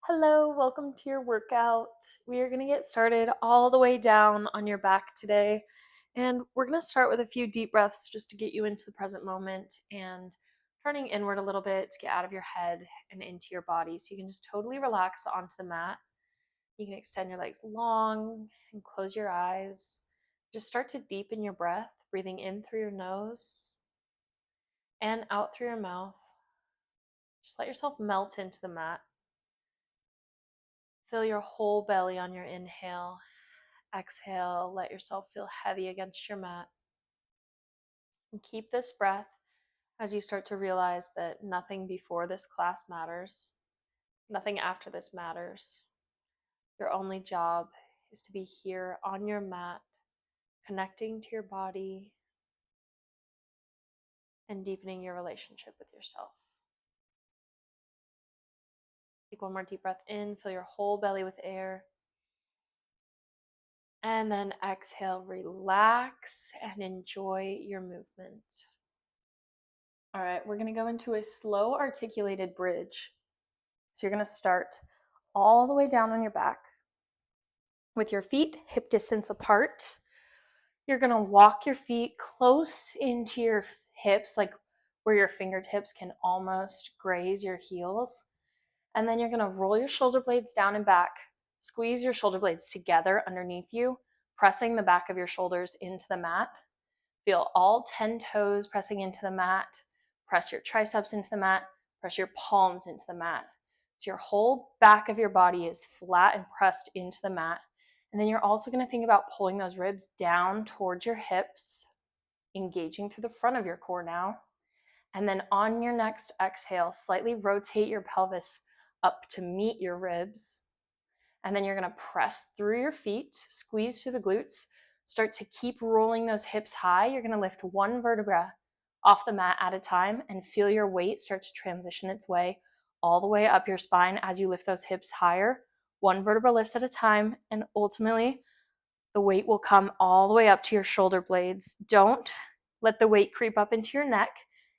Hello, welcome to your workout. We are going to get started all the way down on your back today. And we're going to start with a few deep breaths just to get you into the present moment and turning inward a little bit to get out of your head and into your body. So you can just totally relax onto the mat. You can extend your legs long and close your eyes. Just start to deepen your breath, breathing in through your nose and out through your mouth. Just let yourself melt into the mat. Fill your whole belly on your inhale. Exhale, let yourself feel heavy against your mat. And keep this breath as you start to realize that nothing before this class matters. Nothing after this matters. Your only job is to be here on your mat, connecting to your body and deepening your relationship with yourself. Take one more deep breath in, fill your whole belly with air. And then exhale, relax and enjoy your movement. All right, we're going to go into a slow articulated bridge. So you're going to start all the way down on your back with your feet hip distance apart. You're going to walk your feet close into your hips, like where your fingertips can almost graze your heels. And then you're going to roll your shoulder blades down and back. Squeeze your shoulder blades together underneath you, pressing the back of your shoulders into the mat. Feel all 10 toes pressing into the mat. Press your triceps into the mat. Press your palms into the mat. So your whole back of your body is flat and pressed into the mat. And then you're also going to think about pulling those ribs down towards your hips, engaging through the front of your core now. And then on your next exhale, slightly rotate your pelvis up to meet your ribs. And then you're going to press through your feet, squeeze through the glutes, start to keep rolling those hips high. You're going to lift one vertebra off the mat at a time and feel your weight start to transition its way all the way up your spine as you lift those hips higher. One vertebra lifts at a time, and ultimately the weight will come all the way up to your shoulder blades. Don't let the weight creep up into your neck.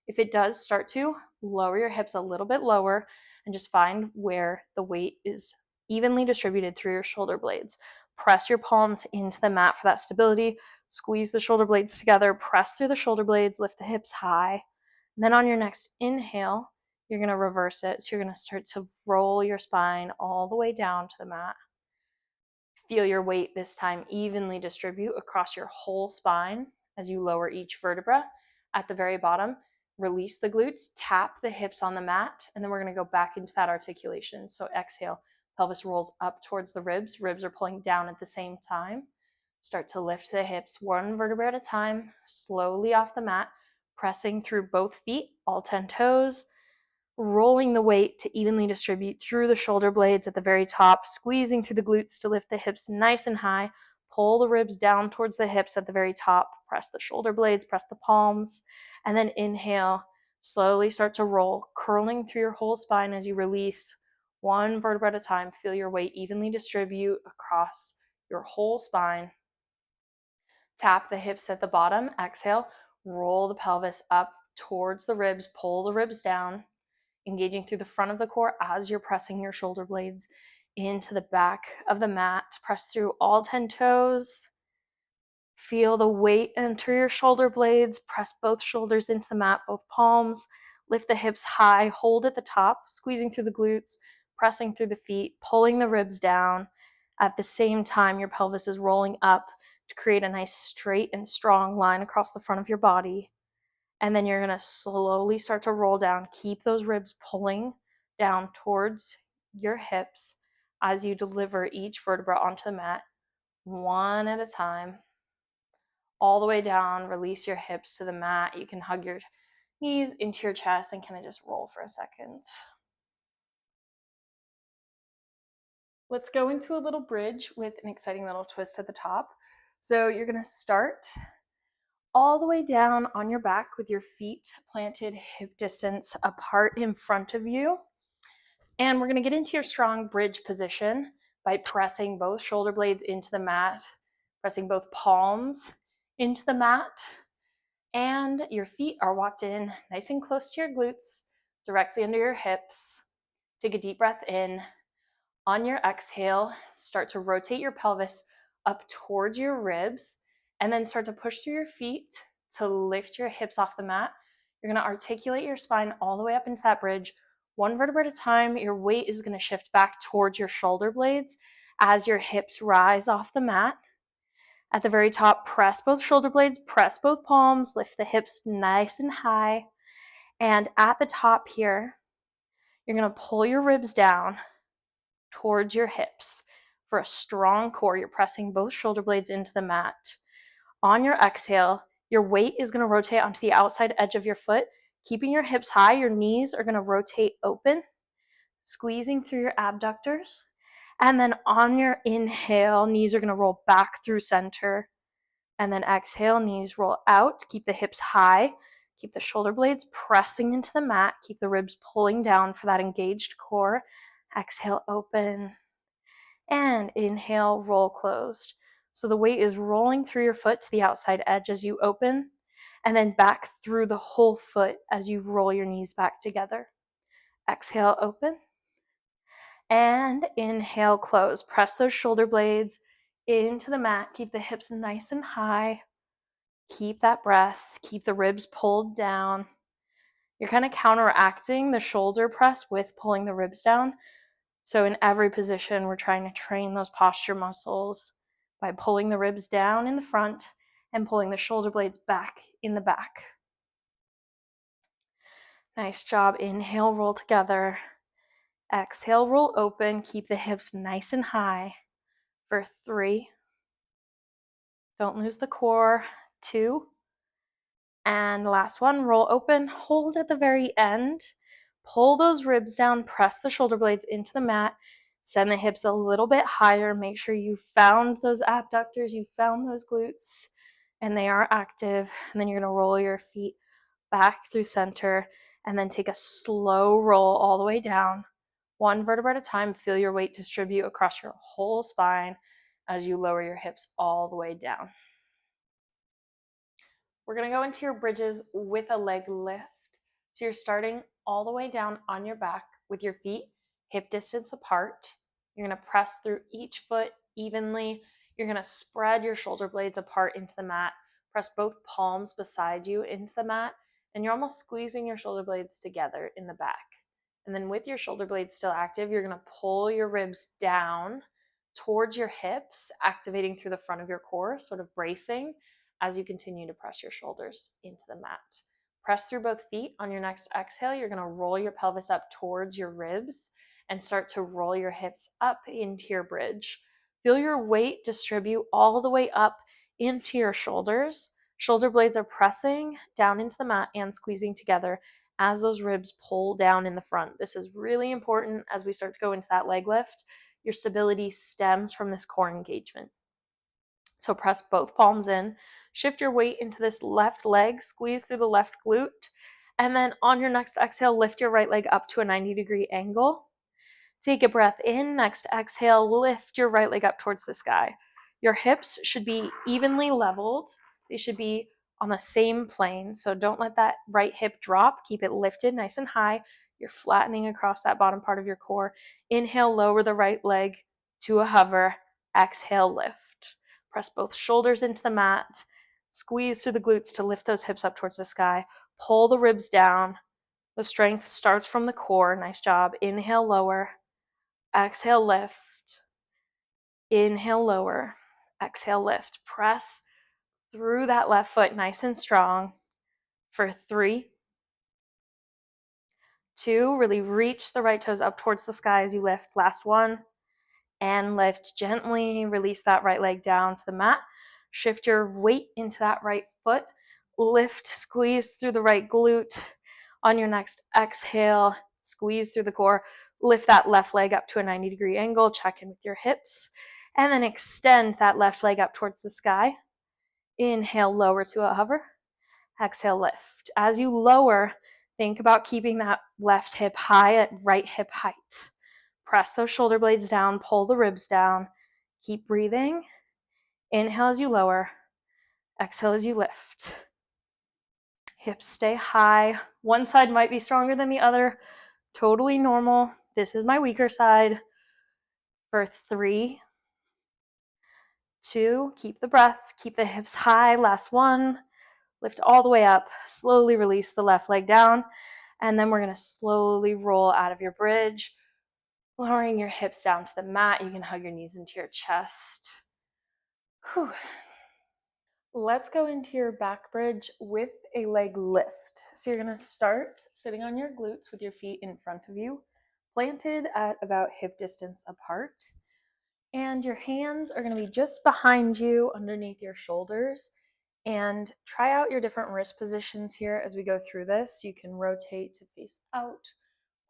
If it does start to, lower your hips a little bit lower and just find where the weight is evenly distributed through your shoulder blades. Press your palms into the mat for that stability. Squeeze the shoulder blades together. Press through the shoulder blades. Lift the hips high. And then on your next inhale, you're going to reverse it. So you're going to start to roll your spine all the way down to the mat. Feel your weight this time evenly distribute across your whole spine as you lower each vertebra. At the very bottom, release the glutes, tap the hips on the mat, and then we're going to go back into that articulation. So exhale, pelvis rolls up towards the ribs. Ribs are pulling down at the same time. Start to lift the hips one vertebra at a time, slowly off the mat, pressing through both feet, all 10 toes, rolling the weight to evenly distribute through the shoulder blades at the very top, squeezing through the glutes to lift the hips nice and high, pull the ribs down towards the hips at the very top, press the shoulder blades, press the palms, and then inhale, slowly start to roll, curling through your whole spine as you release one vertebra at a time. Feel your weight evenly distribute across your whole spine. Tap the hips at the bottom, exhale, roll the pelvis up towards the ribs, pull the ribs down, engaging through the front of the core as you're pressing your shoulder blades into the back of the mat. Press through all 10 toes. Feel the weight enter your shoulder blades. Press both shoulders into the mat, both palms. Lift the hips high, hold at the top, squeezing through the glutes, pressing through the feet, pulling the ribs down. At the same time, your pelvis is rolling up to create a nice straight and strong line across the front of your body. And then you're going to slowly start to roll down. Keep those ribs pulling down towards your hips as you deliver each vertebra onto the mat, one at a time. All the way down, release your hips to the mat. You can hug your knees into your chest and kind of just roll for a second. Let's go into a little bridge with an exciting little twist at the top. So you're going to start all the way down on your back with your feet planted hip distance apart in front of you. And we're going to get into your strong bridge position by pressing both shoulder blades into the mat, pressing both palms into the mat, and your feet are walked in nice and close to your glutes, directly under your hips. Take a deep breath in, On your exhale, start to rotate your pelvis up towards your ribs, and then start to push through your feet to lift your hips off the mat. You're going to articulate your spine all the way up into that bridge. One vertebra at a time, your weight is going to shift back towards your shoulder blades as your hips rise off the mat. At the very top, press both shoulder blades, press both palms, lift the hips nice and high. And at the top here, you're going to pull your ribs down towards your hips. For a strong core, you're pressing both shoulder blades into the mat. On your exhale, your weight is going to rotate onto the outside edge of your foot, keeping your hips high. Your knees are going to rotate open, squeezing through your abductors. And then on your inhale, knees are going to roll back through center. And then exhale, knees roll out. Keep the hips high. Keep the shoulder blades pressing into the mat. Keep the ribs pulling down for that engaged core. Exhale, open. And inhale, roll closed. So the weight is rolling through your foot to the outside edge as you open, and then back through the whole foot as you roll your knees back together. Exhale, open. And inhale, close. Press those shoulder blades into the mat. Keep the hips nice and high. Keep that breath. Keep the ribs pulled down. You're kind of counteracting the shoulder press with pulling the ribs down. So in every position, we're trying to train those posture muscles by pulling the ribs down in the front and pulling the shoulder blades back in the back. Nice job. Inhale, roll together. Exhale, roll open. Keep the hips nice and high for 3. Don't lose the core. 2. And last one, roll open. Hold at the very end. Pull those ribs down. Press the shoulder blades into the mat. Send the hips a little bit higher. Make sure you found those abductors, you found those glutes, and they are active. And then you're going to roll your feet back through center, and then take a slow roll all the way down. One vertebra at a time. Feel your weight distribute across your whole spine as you lower your hips all the way down. We're going to go into your bridges with a leg lift. So you're starting all the way down on your back with your feet hip distance apart. You're going to press through each foot evenly. You're going to spread your shoulder blades apart into the mat. Press both palms beside you into the mat, and you're almost squeezing your shoulder blades together in the back. And then with your shoulder blades still active, you're going to pull your ribs down towards your hips, activating through the front of your core, sort of bracing as you continue to press your shoulders into the mat. Press through both feet. On your next exhale, you're going to roll your pelvis up towards your ribs and start to roll your hips up into your bridge. Feel your weight distribute all the way up into your shoulders. Shoulder blades are pressing down into the mat and squeezing together as those ribs pull down in the front. This is really important as we start to go into that leg lift. Your stability stems from this core engagement. So press both palms in. Shift your weight into this left leg, squeeze through the left glute, and then on your next exhale, lift your right leg up to a 90-degree angle. Take a breath in. Next exhale, lift your right leg up towards the sky. Your hips should be evenly leveled. They should be on the same plane, so don't let that right hip drop. Keep it lifted nice and high. You're flattening across that bottom part of your core. Inhale, lower the right leg to a hover. Exhale, lift. Press both shoulders into the mat. Squeeze through the glutes to lift those hips up towards the sky. Pull the ribs down. The strength starts from the core. Nice job. Inhale, lower. Exhale, lift. Inhale, lower. Exhale, lift. Press through that left foot nice and strong for 3, 2. Really reach the right toes up towards the sky as you lift. Last one. And lift gently. Release that right leg down to the mat. Shift your weight into that right foot. Lift, squeeze through the right glute. On your next exhale, squeeze through the core. Lift that left leg up to a 90-degree angle. Check in with your hips. And then extend that left leg up towards the sky. Inhale, lower to a hover. Exhale, lift. As you lower, think about keeping that left hip high at right hip height. Press those shoulder blades down, pull the ribs down. Keep breathing. Inhale as you lower. Exhale as you lift. Hips stay high. One side might be stronger than the other. Totally normal. This is my weaker side. for 3, 2, keep the breath, keep the hips high, last 1, lift all the way up, slowly release the left leg down, and then we're going to slowly roll out of your bridge, lowering your hips down to the mat. You can hug your knees into your chest. Whew. Let's go into your back bridge with a leg lift. So you're going to start sitting on your glutes with your feet in front of you, planted at about hip distance apart. And your hands are going to be just behind you, underneath your shoulders. And try out your different wrist positions here as we go through this. You can rotate to face out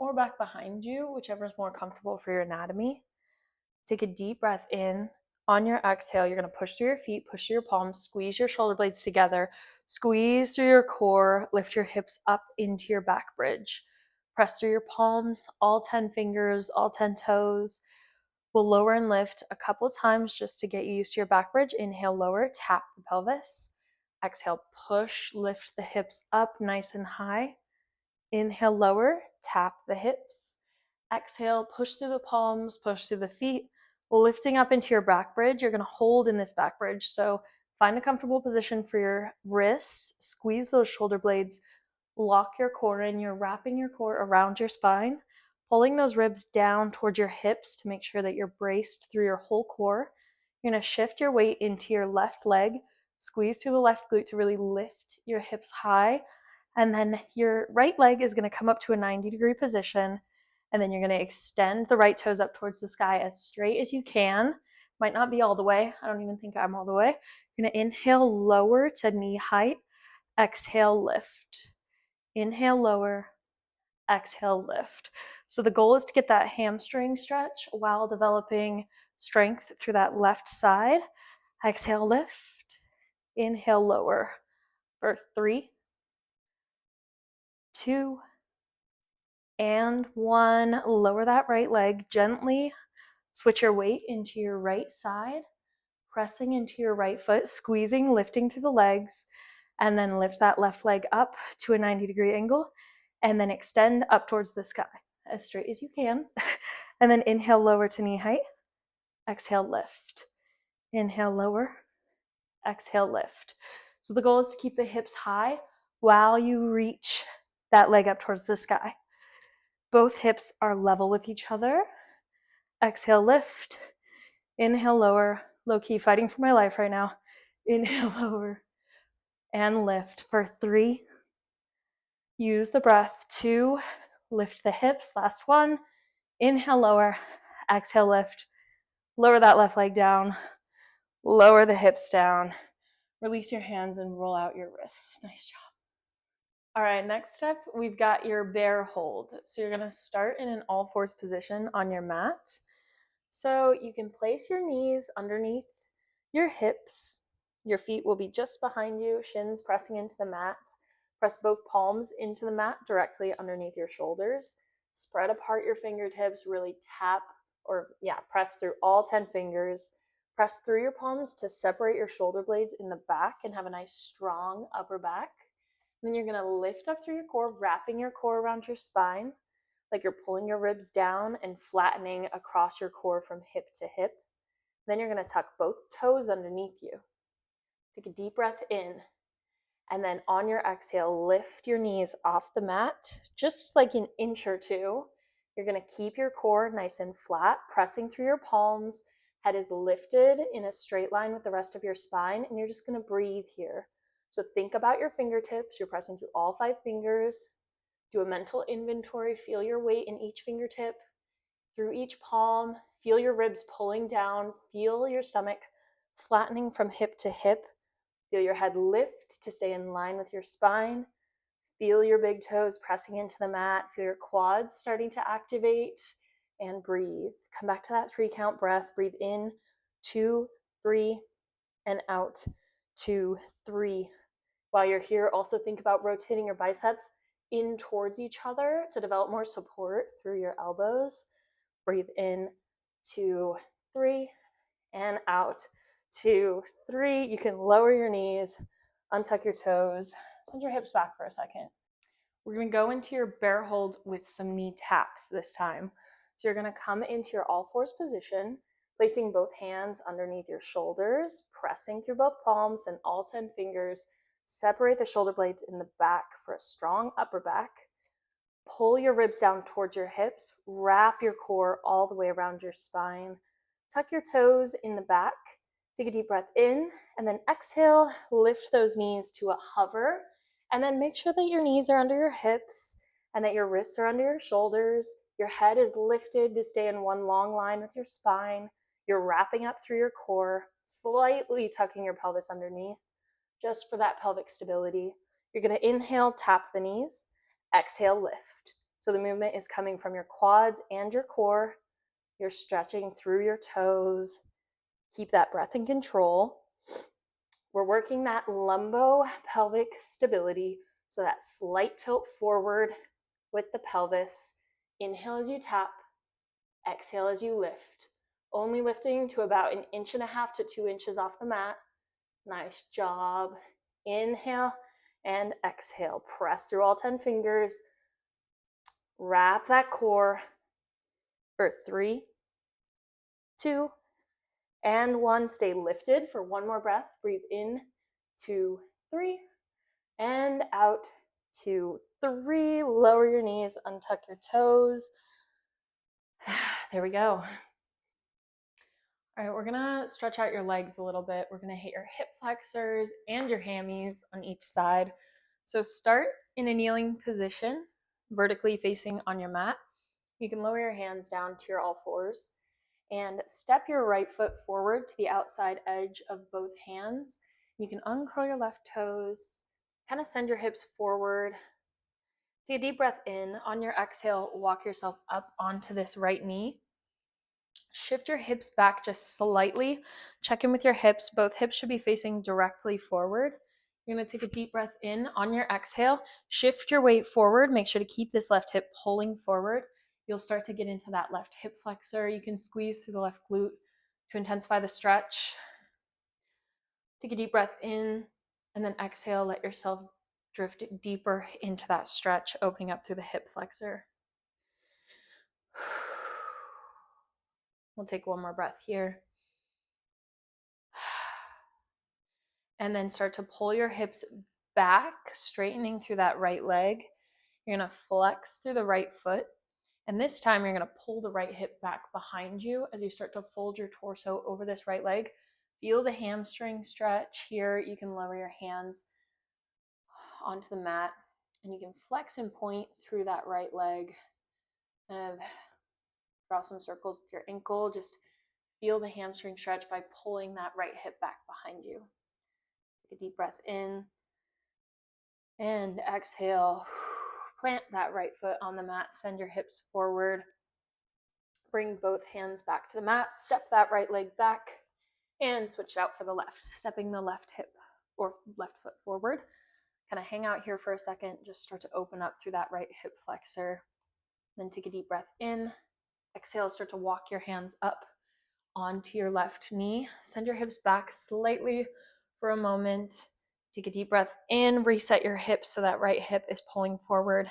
or back behind you, whichever is more comfortable for your anatomy. Take a deep breath in. On your exhale, you're going to push through your feet, push through your palms, squeeze your shoulder blades together, squeeze through your core, lift your hips up into your back bridge. Press through your palms, all 10 fingers, all 10 toes. We'll lower and lift a couple times just to get you used to your back bridge. Inhale, lower, tap the pelvis. Exhale, push, lift the hips up nice and high. Inhale, lower, tap the hips. Exhale, push through the palms, push through the feet. Lifting up into your back bridge, you're going to hold in this back bridge. So find a comfortable position for your wrists, squeeze those shoulder blades, lock your core in. You're wrapping your core around your spine, pulling those ribs down towards your hips to make sure that you're braced through your whole core. You're going to shift your weight into your left leg, squeeze through the left glute to really lift your hips high. And then your right leg is going to come up to a 90-degree position. And then you're going to extend the right toes up towards the sky as straight as you can. Might not be all the way. I don't even think I'm all the way. You're going to inhale, lower to knee height. Exhale, lift. Inhale, lower. Exhale, lift. So the goal is to get that hamstring stretch while developing strength through that left side. Exhale, lift. Inhale, lower. For 3, 2, and 1. Lower that right leg gently. Switch your weight into your right side, pressing into your right foot, squeezing, lifting through the legs, and then lift that left leg up to a 90-degree angle, and then extend up towards the sky as straight as you can. And then inhale, lower to knee height. Exhale, lift. Inhale, lower. Exhale, lift. So the goal is to keep the hips high while you reach that leg up towards the sky. Both hips are level with each other. Exhale, lift. Inhale, lower. Low key, fighting for my life right now. Inhale, lower. And lift for 3. Use the breath. 2. Lift the hips. Last 1. Inhale, lower. Exhale, lift. Lower that left leg down. Lower the hips down. Release your hands and roll out your wrists. Nice job. All right, next up, we've got your bear hold. So you're going to start in an all fours position on your mat. So you can place your knees underneath your hips. Your feet will be just behind you, shins pressing into the mat. Press both palms into the mat directly underneath your shoulders. Spread apart your fingertips, really press through all 10 fingers. Press through your palms to separate your shoulder blades in the back and have a nice strong upper back. Then you're going to lift up through your core, wrapping your core around your spine, like you're pulling your ribs down and flattening across your core from hip to hip. Then you're going to tuck both toes underneath you. Take a deep breath in. And then on your exhale, lift your knees off the mat, just like an inch or two. You're going to keep your core nice and flat, pressing through your palms. Head is lifted in a straight line with the rest of your spine, and you're just going to breathe here. So think about your fingertips. You're pressing through all 5 fingers. Do a mental inventory. Feel your weight in each fingertip, through each palm. Feel your ribs pulling down. Feel your stomach flattening from hip to hip. Feel your head lift to stay in line with your spine. Feel your big toes pressing into the mat. Feel your quads starting to activate. And breathe. Come back to that 3 count breath. Breathe in, 2, 3, and out, 2, 3. While you're here, also think about rotating your biceps in towards each other to develop more support through your elbows. Breathe in, 2, 3, and out, 2, 3. You can lower your knees, untuck your toes, send your hips back for a second. We're going to go into your bear hold with some knee taps this time. So you're going to come into your all fours position, placing both hands underneath your shoulders, pressing through both palms and all 10 fingers. Separate the shoulder blades in the back for a strong upper back. Pull your ribs down towards your hips. Wrap your core all the way around your spine. Tuck your toes in the back. Take a deep breath in, and then exhale. Lift those knees to a hover, and then make sure that your knees are under your hips and that your wrists are under your shoulders. Your head is lifted to stay in one long line with your spine. You're wrapping up through your core, slightly tucking your pelvis underneath, just for that pelvic stability. You're going to inhale, tap the knees. Exhale, lift. So the movement is coming from your quads and your core. You're stretching through your toes. Keep that breath in control. We're working that lumbo-pelvic stability, so that slight tilt forward with the pelvis. Inhale as you tap. Exhale as you lift. Only lifting to about 1.5 inches to 2 inches off the mat. Nice job. Inhale and exhale. Press through all 10 fingers. Wrap that core for 3, 2, and 1. Stay lifted for one more breath. Breathe in, 2, 3, and out, 2, 3. Lower your knees, untuck your toes. There we go. All right, we're gonna stretch out your legs a little bit. We're gonna hit your hip flexors and your hammies on each side. So start in a kneeling position, vertically facing on your mat. You can lower your hands down to your all fours and step your right foot forward to the outside edge of both hands. You can uncurl your left toes, kind of send your hips forward. Take a deep breath in. On your exhale, walk yourself up onto this right knee. Shift your hips back just slightly. Check in with your hips. Both hips should be facing directly forward. You're going to take a deep breath in. On your exhale, shift your weight forward. Make sure to keep this left hip pulling forward. You'll start to get into that left hip flexor. You can squeeze through the left glute to intensify the stretch. Take a deep breath in, and then exhale. Let yourself drift deeper into that stretch, opening up through the hip flexor. We'll take one more breath here. And then start to pull your hips back, straightening through that right leg. You're going to flex through the right foot. And this time you're going to pull the right hip back behind you as you start to fold your torso over this right leg. Feel the hamstring stretch here. You can lower your hands onto the mat and you can flex and point through that right leg. Kind of draw some circles with your ankle. Just feel the hamstring stretch by pulling that right hip back behind you. Take a deep breath in and exhale. Plant that right foot on the mat. Send your hips forward. Bring both hands back to the mat. Step that right leg back and switch it out for the left. Stepping the left hip or left foot forward. Kind of hang out here for a second. Just start to open up through that right hip flexor. Then take a deep breath in. Exhale, start to walk your hands up onto your left knee. Send your hips back slightly for a moment. Take a deep breath in. Reset your hips so that right hip is pulling forward.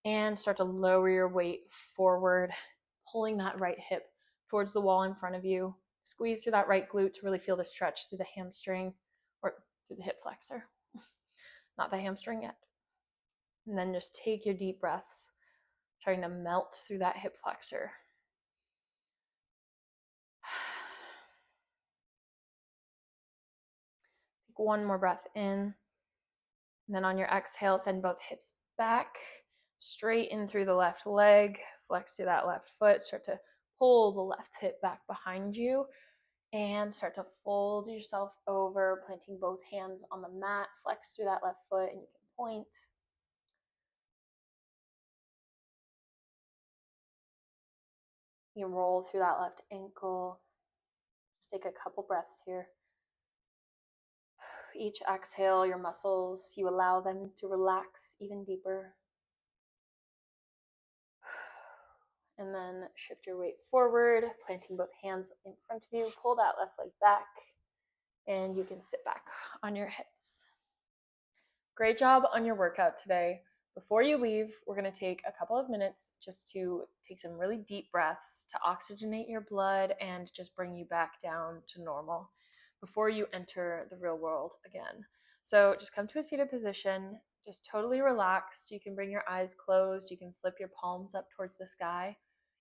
And start to lower your weight forward, pulling that right hip towards the wall in front of you. Squeeze through that right glute to really feel the stretch through the hamstring or through the hip flexor. Not the hamstring yet. And then just take your deep breaths, trying to melt through that hip flexor. Take one more breath in. And then on your exhale, send both hips back, straighten through the left leg, flex through that left foot, start to pull the left hip back behind you, and start to fold yourself over, planting both hands on the mat, flex through that left foot, and you can point. You can roll through that left ankle. Just take a couple breaths here. Each exhale, your muscles, you allow them to relax even deeper. And then shift your weight forward, planting both hands in front of you. Pull that left leg back, and you can sit back on your hips. Great job on your workout today. before you leave, we're going to take a couple of minutes just to take some really deep breaths to oxygenate your blood and just bring you back down to normal before you enter the real world again. So just come to a seated position, just totally relaxed. You can bring your eyes closed. You can flip your palms up towards the sky.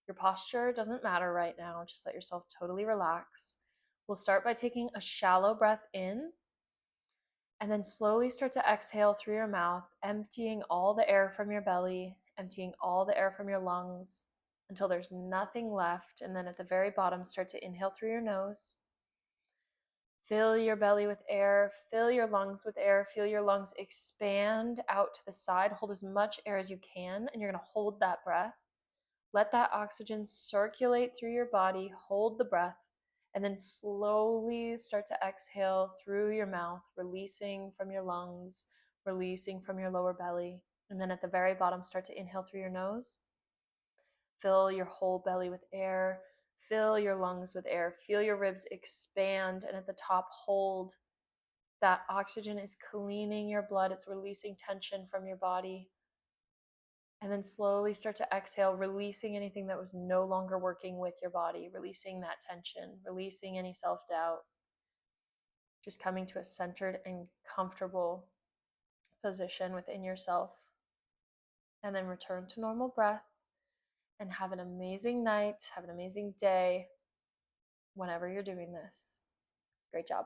Your posture doesn't matter right now. Just let yourself totally relax. We'll start by taking a shallow breath in, and then slowly start to exhale through your mouth, emptying all the air from your belly, emptying all the air from your lungs until there's nothing left. And then at the very bottom, start to inhale through your nose. Fill your belly with air, fill your lungs with air, feel your lungs expand out to the side. Hold as much air as you can, and you're going to hold that breath. Let that oxygen circulate through your body, hold the breath, and then slowly start to exhale through your mouth, releasing from your lungs, releasing from your lower belly. And then at the very bottom, start to inhale through your nose. Fill your whole belly with air. Fill your lungs with air. Feel your ribs expand. And at the top, hold. That oxygen is cleaning your blood. It's releasing tension from your body. And then slowly start to exhale, releasing anything that was no longer working with your body, releasing that tension, releasing any self-doubt. Just coming to a centered and comfortable position within yourself. And then return to normal breath and have an amazing night, have an amazing day whenever you're doing this. Great job.